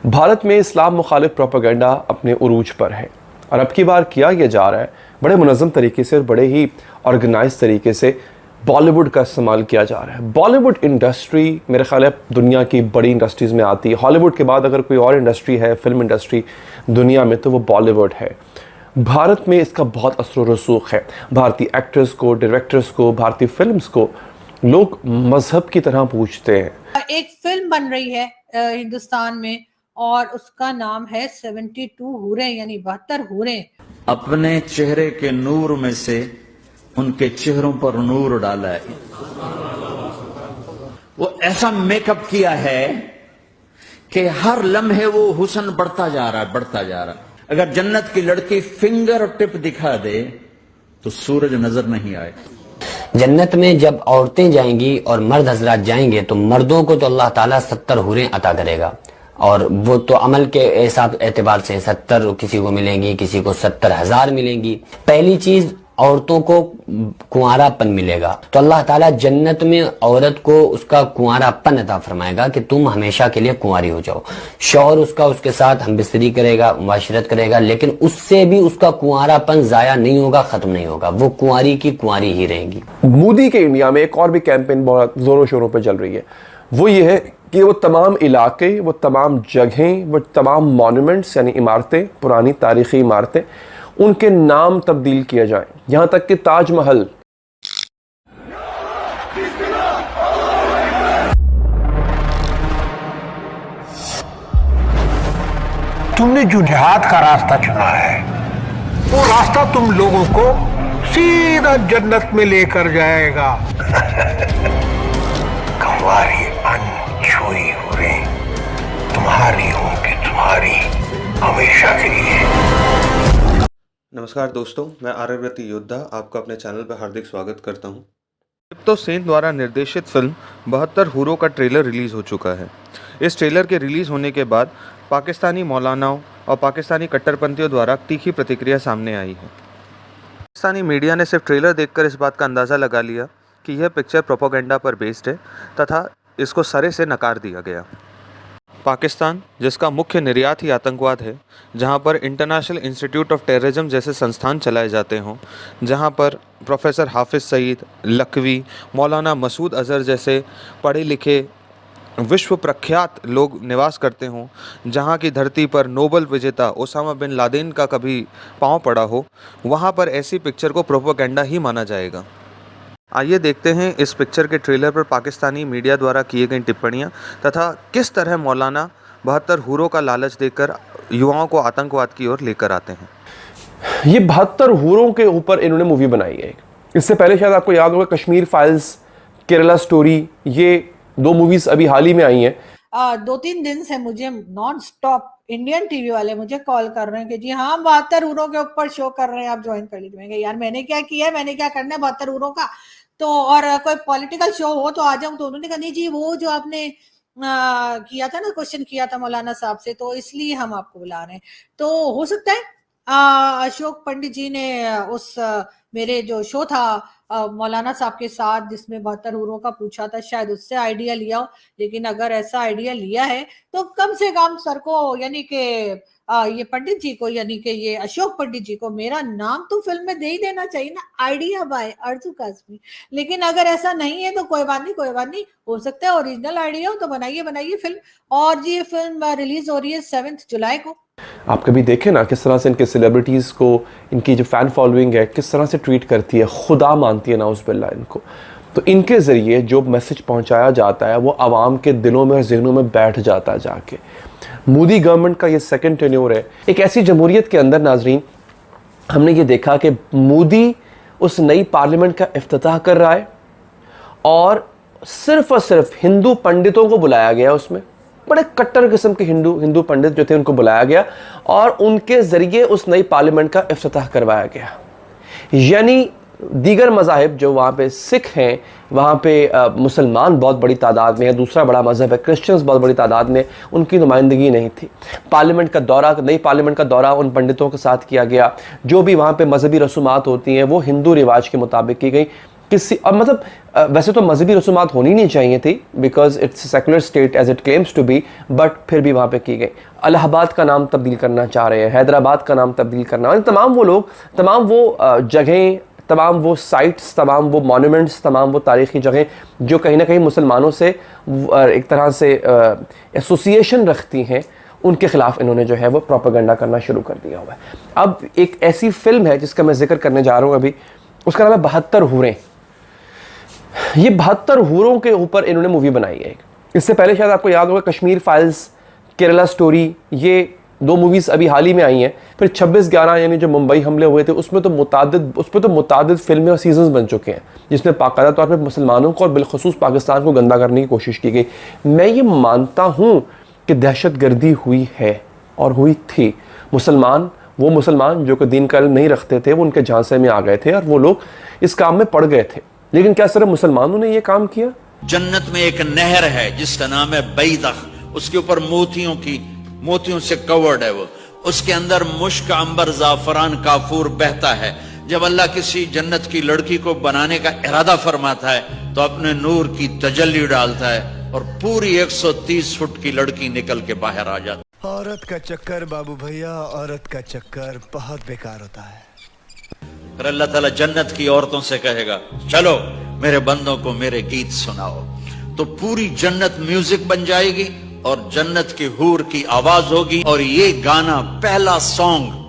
भारत में इस्लाम मुखालिफ प्रोपेगेंडा अपने उरूज पर है और अब की बार किया यह जा रहा है बड़े मुनज़्ज़म तरीके से और बड़े ही ऑर्गेनाइज तरीके से बॉलीवुड का इस्तेमाल किया जा रहा है। बॉलीवुड इंडस्ट्री मेरे ख्याल है दुनिया की बड़ी इंडस्ट्रीज़ में आती है। हॉलीवुड के बाद अगर कोई और इंडस्ट्री है, फिल्म इंडस्ट्री दुनिया में, तो वो बॉलीवुड है। भारत में इसका बहुत असर व रसूख है। भारतीय एक्टर्स को, डायरेक्टर्स को, भारतीय फिल्म्स को लोग मजहब की तरह पूछते हैं। एक फिल्म बन रही है हिंदुस्तान में और उसका नाम है 72 हूरें, यानी 72 हूरें। अपने चेहरे के नूर में से उनके चेहरों पर नूर डाला है। वो ऐसा मेकअप किया है कि हर लम्हे वो हुस्न बढ़ता जा रहा है, बढ़ता जा रहा है। अगर जन्नत की लड़की फिंगर टिप दिखा दे तो सूरज नजर नहीं आए। जन्नत में जब औरतें जाएंगी और मर्द हजरात जाएंगे तो मर्दों को तो अल्लाह ताला 70 हूरें अता करेगा, और वो तो अमल के हिसाब एतबार से 70 किसी को मिलेंगी, किसी को 70,000 मिलेंगी। पहली चीज औरतों को कुंवारापन मिलेगा, तो अल्लाह ताला जन्नत में औरत को उसका कुंवारापन अता फरमाएगा कि तुम हमेशा के लिए कुंवारी हो जाओ। शौहर उसका उसके साथ हमबिस्तरी करेगा, मुआशरत करेगा, लेकिन उससे भी उसका कुंवारापन जाया नहीं होगा, खत्म नहीं होगा। वो कुंवारी की कुंवारी ही रहेगी। मोदी के इंडिया में एक और भी कैंपेन बहुत जोरों शोरों पर चल रही है। वो ये है कि वो तमाम इलाके, वो तमाम जगहें, वो तमाम मॉन्यूमेंट्स यानी इमारतें, पुरानी तारीखी इमारतें, उनके नाम तब्दील किए जाएं। यहां तक कि ताजमहल तुमने जो जिहाद का रास्ता चुना है वो रास्ता तुम लोगों को सीधा जन्नत में लेकर जाएगा। कंवारी अनछुई हूरें तुम्हारी होंगी, तुम्हारी हमेशा के लिए। नमस्कार दोस्तों, मैं आर्यव्रती योद्धा आपका अपने चैनल पर हार्दिक स्वागत करता हूं। दीप्तो सेन द्वारा निर्देशित फिल्म 72 हूरों का ट्रेलर रिलीज़ हो चुका है। इस ट्रेलर के रिलीज़ होने के बाद पाकिस्तानी मौलानाओं और पाकिस्तानी कट्टरपंथियों द्वारा तीखी प्रतिक्रिया सामने आई है। पाकिस्तानी मीडिया ने सिर्फ ट्रेलर देखकर इस बात का अंदाज़ा लगा लिया कि यह पिक्चर प्रोपेगेंडा पर बेस्ड है तथा इसको सरे से नकार दिया गया। पाकिस्तान, जिसका मुख्य निर्यात ही आतंकवाद है, जहां पर इंटरनेशनल इंस्टीट्यूट ऑफ टेररिज्म जैसे संस्थान चलाए जाते हों, जहां पर प्रोफेसर हाफिज़ सईद, लखवी, मौलाना मसूद अज़हर जैसे पढ़े लिखे विश्व प्रख्यात लोग निवास करते हों, जहां की धरती पर नोबेल विजेता ओसामा बिन लादेन का कभी पांव पड़ा हो, वहां पर ऐसी पिक्चर को प्रोपेगेंडा ही माना जाएगा। आइए देखते हैं इस पिक्चर के ट्रेलर पर पाकिस्तानी मीडिया द्वारा किए गई टिप्पणियां तथा किस तरह मौलाना 72 हूरों का लालच देकर युवाओं को आतंकवाद की ओर लेकर आते हैं। ये 72 हूरों के ऊपर इन्होंने मूवी बनाई है। इससे पहले शायद आपको याद होगा कश्मीर फाइल्स, केरला स्टोरी, ये 2 मूवीज अभी हाल ही में आई हैं। 2-3 दिन से मुझे नॉन स्टॉप इंडियन टीवी वाले मुझे कॉल कर रहे हैं कि जी हाँ 72 हूरों के ऊपर शो कर रहे हैं, आप ज्वाइन कर लीजिए। यार मैंने क्या किया है, मैंने क्या करना है 72 हूरों का? तो और कोई पॉलिटिकल शो हो तो आ जाऊं। तो उन्होंने कहा नहीं जी, वो जो आपने किया था ना, क्वेश्चन किया था मौलाना साहब से, तो इसलिए हम आपको बुला रहे हैं। तो हो सकता है अशोक पंडित जी ने उस मेरे जो शो था मौलाना साहब के साथ जिसमें 72 हूरों का पूछा था, शायद उससे आइडिया लिया हो। लेकिन अगर ऐसा आइडिया लिया है तो कम से कम सर को, यानी कि ये पंडित जी को, यानी कि ये अशोक पंडित जी को मेरा नाम तो फिल्म में दे ही देना चाहिए ना, आइडिया बाय अर्जु काज़मी। लेकिन अगर ऐसा नहीं है तो कोई बात नहीं, कोई बात नहीं, हो सकता है ओरिजिनल आइडिया हो तो बनाइए फिल्म। और ये फिल्म रिलीज हो रही है 7 जुलाई को। आप कभी देखें ना किस तरह से इनके सेलिब्रिटीज़ को, इनकी जो फ़ैन फॉलोइंग है, किस तरह से ट्रीट करती है, खुदा मानती है ना उस बिल्ला इनको। तो इनके ज़रिए जो मैसेज पहुंचाया जाता है वो आवाम के दिलों में और जहनों में बैठ जाता है जाके। मोदी गवर्नमेंट का ये सेकंड टेन्योर है। एक ऐसी जमहूरियत के अंदर नाजरीन हमने ये देखा कि मोदी उस नई पार्लियामेंट का इफ्तिताह कर रहा है और सिर्फ हिंदू पंडितों को बुलाया गया। उसमें बड़े कट्टर किस्म के हिंदू पंडित जो थे उनको बुलाया गया और उनके ज़रिए उस नई पार्लियामेंट का इफ्तिताह करवाया गया। यानी दीगर मज़ाहिब जो वहाँ पे सिख हैं, वहाँ पे मुसलमान बहुत बड़ी तादाद में है, दूसरा बड़ा मज़हब है क्रिश्चियंस बहुत बड़ी तादाद में, उनकी नुमाइंदगी नहीं थी। पार्लियामेंट का दौरा, नई पार्लियामेंट का दौरा उन पंडितों के साथ किया गया। जो भी वहाँ पे मजहबी रसूमात होती हैं वो हिंदू रिवाज के मुताबिक की गई। किसी मतलब वैसे तो मजहबी रसूमात होनी नहीं चाहिए थी because it's secular state as it claims to be, but फिर भी वहाँ पे की गई। इलाहाबाद का नाम तब्दील करना चाह रहे हैं, हैदराबाद का नाम तब्दील करना, तमाम वो लोग, तमाम वो जगहें, तमाम वो साइट्स, तमाम वो मॉन्यूमेंट्स, तमाम वो तारीख़ी जगहें जो कहीं ना कहीं मुसलमानों से एक तरह से एसोसिएशन रखती हैं, उनके ख़िलाफ़ इन्होंने जो है वो प्रोपेगेंडा करना शुरू कर दिया हुआ है। अब एक ऐसी फ़िल्म है जिसका मैं जिक्र करने जा रहा हूँ अभी, उसका नाम है 72 हूरें। ये 72 हूरों के ऊपर इन्होंने मूवी बनाई है। इससे पहले शायद आपको याद होगा कश्मीर फाइल्स, केरला स्टोरी, ये 2 मूवीज़ अभी हाल ही में आई हैं। फिर 26/11 यानी जो मुंबई हमले हुए थे उसमें तो मुतादिद फिल्में और सीजन्स बन चुके हैं जिसमें बाकायदा तौर पर मुसलमानों को और बिलखसूस पाकिस्तान को गंदा करने की कोशिश की गई। मैं ये मानता हूँ कि दहशतगर्दी हुई है और हुई थी। वो मुसलमान जो कि दीन का इल्म नहीं रखते थे वो उनके झांसे में आ गए थे और वो लोग इस काम में पड़ गए थे। लेकिन क्या सिर्फ मुसलमानों ने ये काम किया? जन्नत में एक नहर है जिसका नाम है बैदख, उसके ऊपर मोतियों से कवर्ड है वो, उसके अंदर मुश्क, अंबर, जाफरान, काफूर बहता है। जब अल्लाह किसी जन्नत की लड़की को बनाने का इरादा फरमाता है तो अपने नूर की तजल्ली डालता है और पूरी 130 फुट की लड़की निकल के बाहर आ जाती है। औरत का चक्कर बाबू भैया, औरत का चक्कर बहुत बेकार होता है। फिर अल्लाह ताला जन्नत की औरतों से कहेगा, चलो मेरे बंदों को मेरे गीत सुनाओ। तो पूरी जन्नत म्यूजिक बन जाएगी और जन्नत की हूर की आवाज होगी और ये गाना, पहला सॉन्ग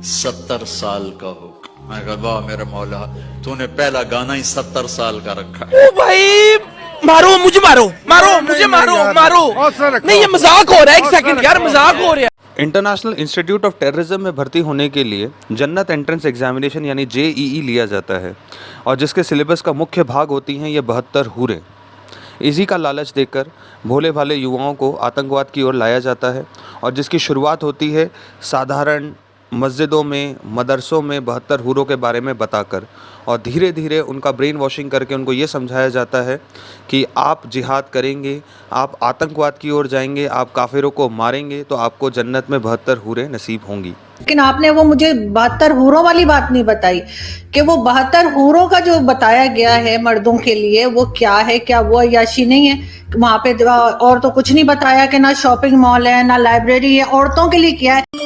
70 साल का होगा। मैं कहा वाह मेरे मौला, तूने पहला गाना ही 70 साल का रखा है। ओ भाई मारो मुझे, मारो मुझे, मारो नहीं, ये मजाक हो रहा है। एक सेकंड यार, मजाक हो रहा है। इंटरनेशनल इंस्टीट्यूट ऑफ टेररिज्म में भर्ती होने के लिए जन्नत एंट्रेंस एग्जामिनेशन यानी JEE लिया जाता है और जिसके सिलेबस का मुख्य भाग होती हैं ये 72 हूरें। इसी का लालच देकर भोले भाले युवाओं को आतंकवाद की ओर लाया जाता है और जिसकी शुरुआत होती है साधारण मस्जिदों में, मदरसों में 72 हूरों के बारे में बताकर, और धीरे धीरे उनका ब्रेन वॉशिंग करके उनको ये समझाया जाता है कि आप जिहाद करेंगे, आप आतंकवाद की ओर जाएंगे, आप काफिरों को मारेंगे तो आपको जन्नत में 72 हूरें नसीब होंगी। लेकिन आपने वो मुझे 72 हूरों वाली बात नहीं बताई कि वो 72 हूरों का जो बताया गया है मर्दों के लिए वो क्या है, क्या वो अय्याशी नहीं है वहां पे? और तो कुछ नहीं बताया कि ना शॉपिंग मॉल है, ना लाइब्रेरी है, औरतों के लिए क्या है।